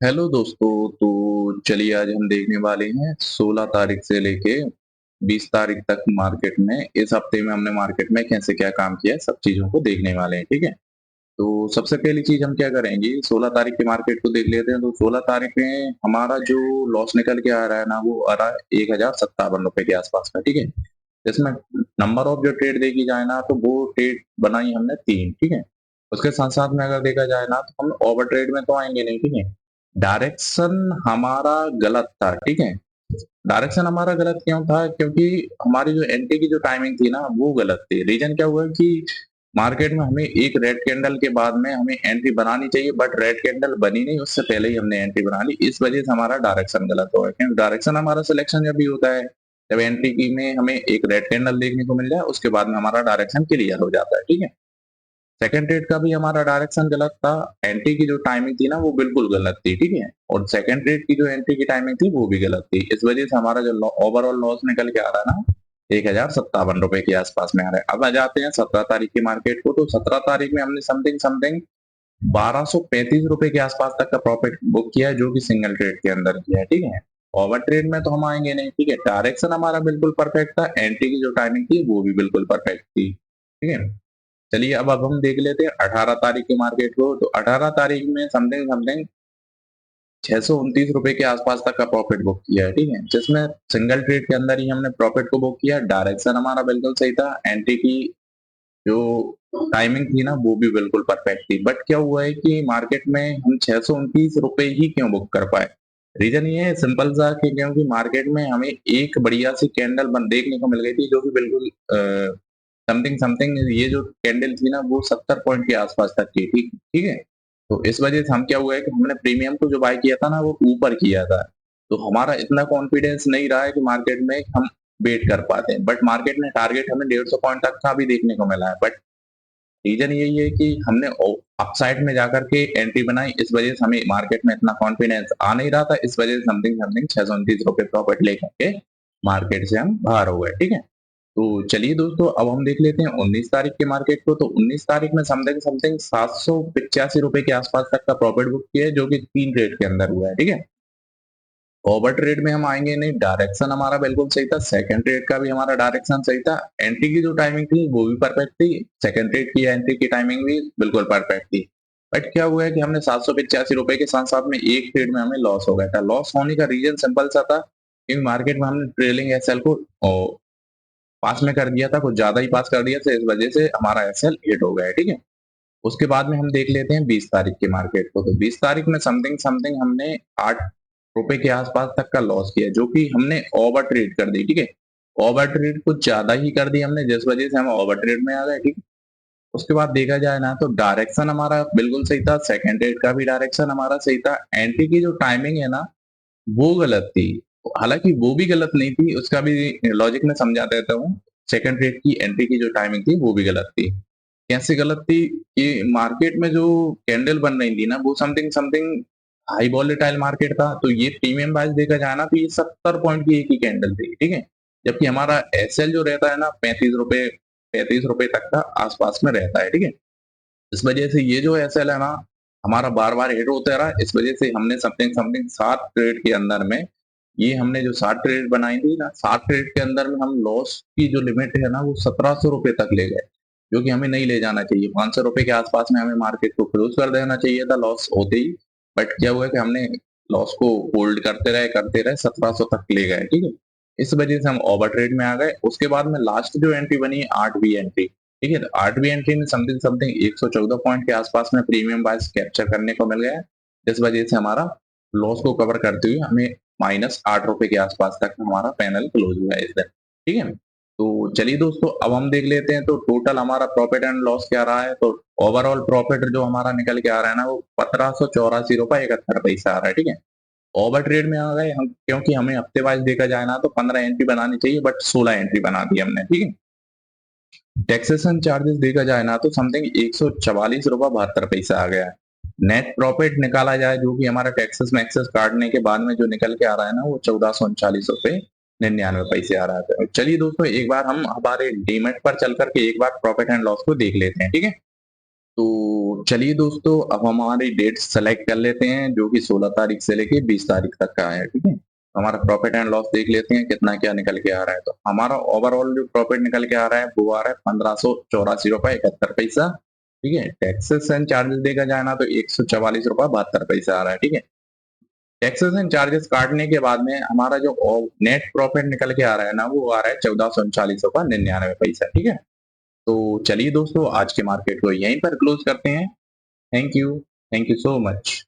Hello दोस्तों। तो चलिए आज हम देखने वाले हैं 16 तारीख से लेके 20 तारीख तक मार्केट में इस हफ्ते में हमने मार्केट में कैसे क्या काम किया है सब चीजों को देखने वाले हैं। ठीक है। तो सबसे पहली चीज हम क्या करेंगे, 16 तारीख के मार्केट को देख लेते हैं। तो 16 तारीख में हमारा जो लॉस निकल के आ रहा है ना, वो आ रहा है 1057 रुपए के आसपास का। ठीक है। इसमें नंबर ऑफ जो ट्रेड देखी जाए ना, तो वो ट्रेड बनाई हमने 3। ठीक है। उसके साथ साथ में अगर देखा जाए ना, तो हम ओवर ट्रेड में तो आएंगे नहीं। ठीक है। डायरेक्शन हमारा गलत था। ठीक है। डायरेक्शन हमारा गलत क्यों था? क्योंकि हमारी जो एंट्री की जो टाइमिंग थी ना, वो गलत थी। रीजन क्या हुआ कि मार्केट में हमें एक रेड कैंडल के बाद में हमें एंट्री बनानी चाहिए, बट रेड कैंडल बनी नहीं, उससे पहले ही हमने एंट्री बना ली। इस वजह से हमारा डायरेक्शन गलत हुआ है। क्योंकि डायरेक्शन हमारा सिलेक्शन जब भी होता है, जब एंट्री की में हमें एक रेड कैंडल देखने को मिल जाए, उसके बाद में हमारा डायरेक्शन क्लियर हो जाता है। ठीक है। सेकंड ट्रेड का भी हमारा डायरेक्शन गलत था। एंट्री की जो टाइमिंग थी ना, वो बिल्कुल गलत थी। ठीक है। और सेकंड ट्रेड की जो एंट्री की टाइमिंग थी, वो भी गलत थी। इस वजह से हमारा जो ओवरऑल लॉस निकल के आ रहा है ना, 1057 रुपए के आसपास में आ रहा है। अब आ जाते हैं 17 तारीख की मार्केट को। तो 17 तारीख में हमने समथिंग समथिंग 1235 रुपए के आसपास तक का प्रॉफिट बुक किया है, जो कि सिंगल ट्रेड के अंदर किया है। ठीक है। ओवर ट्रेड में तो हम आएंगे नहीं। ठीक है। डायरेक्शन हमारा बिल्कुल परफेक्ट था। एंट्री की जो टाइमिंग थी, वो भी बिल्कुल परफेक्ट थी। ठीक है। चलिए अब हम देख लेते हैं 18 तारीख की मार्केट को। तो 18 तारीख में समथिंग समथिंग 629 रुपए के आसपास तक का प्रॉफिट बुक किया है। ठीक है। जिसमें सिंगल ट्रेड के अंदर ही हमने प्रॉफिट को बुक किया। डायरेक्शन हमारा बिल्कुल सही था। एंट्री की जो टाइमिंग थी ना, वो भी बिल्कुल परफेक्ट थी। बट क्या हुआ है कि मार्केट में हम 629 रुपए ही क्यों बुक कर पाए? रीजन ये है सिंपल सा कि क्योंकि मार्केट में हमें एक बढ़िया सी कैंडल बन देखने को मिल गई थी, जो कि बिल्कुल समथिंग समथिंग ये जो कैंडल थी ना, वो 70 पॉइंट के आसपास तक थी। ठीक ठीक है। तो इस वजह से हम क्या हुआ है कि हमने प्रीमियम को जो बाय किया था ना, वो ऊपर किया था। तो हमारा इतना कॉन्फिडेंस नहीं रहा है कि मार्केट में हम वेट कर पाते हैं। बट मार्केट ने टारगेट हमें 150 पॉइंट तक का भी देखने को मिला है। बट रीजन यही है कि हमने अपसाइड में जाकर के एंट्री बनाई। इस वजह से हमें मार्केट में इतना कॉन्फिडेंस आ नहीं रहा था। इस वजह से समथिंग समथिंग 629 रुपए प्रॉफिट लेकर के मार्केट से हम बाहर हो गए। ठीक है। तो चलिए दोस्तों, अब हम देख लेते हैं 19 तारीख के मार्केट को। तो 19 तारीख में समथिंग समथिंग 785 रुपए के आसपास तक का प्रॉफिट बुक किया है, जो कि 3 ट्रेड के अंदर हुआ है। ठीक है। ओवर ट्रेड में हम आएंगे नहीं। डायरेक्शन हमारा बिल्कुल सही था। सेकंड ट्रेड का भी हमारा डायरेक्शन सही था। एंट्री की जो टाइमिंग थी, वो भी परफेक्ट थी। सेकंड ट्रेड की एंट्री की टाइमिंग भी बिल्कुल परफेक्ट थी। बट क्या हुआ है कि हमने 785 रुपए के साथ साथ में एक ट्रेड में हमें लॉस हो गया था। लॉस होने का रीजन सिंपल सा था, क्योंकि मार्केट में हमने ट्रेलिंग एसएल को पास में कर दिया था, कुछ ज्यादा ही पास कर दिया था। इस वजह से हमारा एसएल हिट हो गया है। ठीक है। उसके बाद में हम देख लेते हैं 20 तारीख की मार्केट को। तो 20 तारीख में समथिंग समथिंग हमने 8 रुपए के आसपास तक का लॉस किया, जो कि हमने ओवर ट्रेड कर दी। ठीक है। ओवर ट्रेड कुछ ज्यादा ही कर दी हमने, जिस वजह से हम ओवर ट्रेड में आ गए। ठीक है। उसके बाद देखा जाए ना, तो डायरेक्शन हमारा बिल्कुल सही था। सेकंड ट्रेड का भी डायरेक्शन हमारा सही था। एंट्री की जो टाइमिंग है ना, वो गलत थी। हालांकि वो भी गलत नहीं थी, उसका भी लॉजिक में समझा देता हूँ। सेकंड रेट की एंट्री की जो टाइमिंग थी, वो भी गलत थी। कैसे गलत थी? कि मार्केट में जो कैंडल बन रही थी ना, वो something something high volatile market था। तो ये प्रीमियम वाइज देखा जाए ना, तो ये 70 पॉइंट की एक ही कैंडल थी। ठीक है। जबकि हमारा एसएल जो रहता है ना, 35 रुपए तक का आसपास में रहता है। ठीक है। इस वजह से ये जो एसएल है ना, हमारा बार बार हिट होता रहा। इस वजह से हमने समथिंग समथिंग 7 ट्रेड के अंदर में, ये हमने जो 7 ट्रेड बनाई थी ना, 7 ट्रेड के अंदर में हम लॉस की जो लिमिट है ना, वो 1700 रुपए तक ले गए, जो कि हमें नहीं ले जाना चाहिए। 500 रुपए के आसपास में हमें मार्केट को क्लोज कर देना चाहिए था लॉस होते ही। बट क्या हुआ कि हमने लॉस को होल्ड करते रहे 1700 तक ले गए। ठीक है। इस वजह से हम ओवर ट्रेड में आ गए। उसके बाद में लास्ट जो एंट्री बनी, 8वीं एंट्री। ठीक है। तो 8वीं एंट्री में समथिंग समथिंग 114 पॉइंट के आसपास में प्रीमियम बाइस कैप्चर करने को मिल गया। इस वजह से हमारा लॉस को कवर करते हुए हमें -8 रुपए के आसपास तक हमारा पैनल क्लोज हुआ है इस दिन। ठीक है। तो चलिए दोस्तों, अब हम देख लेते हैं तो टोटल हमारा प्रॉफिट एंड लॉस क्या रहा है। तो ओवरऑल प्रॉफिट जो हमारा निकल के आ रहा है ना, वो 1784 रुपए 71 पैसा आ रहा है। ठीक है। ओवर ट्रेड में आ गए हम, क्योंकि हमें हफ्ते वाइज देखा जाए ना, तो 15 एंट्री बनानी चाहिए, बट 16 एंट्री बना दी हमने। ठीक है। टैक्सेशन चार्जेस देखा जाए ना, तो समथिंग 144 रुपए 72 पैसा आ गया है। नेट प्रॉफिट निकाला जाए, जो कि हमारा टैक्सेस मैक्सेस काटने के बाद में जो निकल के आ रहा है ना, वो 1439 रुपए 99 पैसे आ रहा है। तो चलिए दोस्तों, एक बार हम हमारे डीमेट पर चल करके एक बार प्रॉफिट एंड लॉस को देख लेते हैं। ठीक है। तो चलिए दोस्तों, अब हम हमारी डेट सेलेक्ट कर लेते हैं जो कि 16 तारीख से लेके 20 तारीख तक का है, ठीक है। हमारा प्रॉफिट एंड लॉस देख लेते हैं कितना क्या निकल के आ रहा है। तो हमारा ओवरऑल जो प्रॉफिट निकल के आ रहा है वो आ रहा है 1584 रुपए 71 पैसा, ठीक है। टैक्सेस एंड चार्जेस देखा जाए ना तो 144 रुपए 72 पैसा आ रहा है, ठीक है। टैक्सेस एंड चार्जेस काटने के बाद में हमारा जो नेट प्रॉफिट निकल के आ रहा है ना वो आ रहा है 1439 रुपए 99 पैसा, ठीक है। तो चलिए दोस्तों, आज के मार्केट को यहीं पर क्लोज करते हैं। Thank you so much.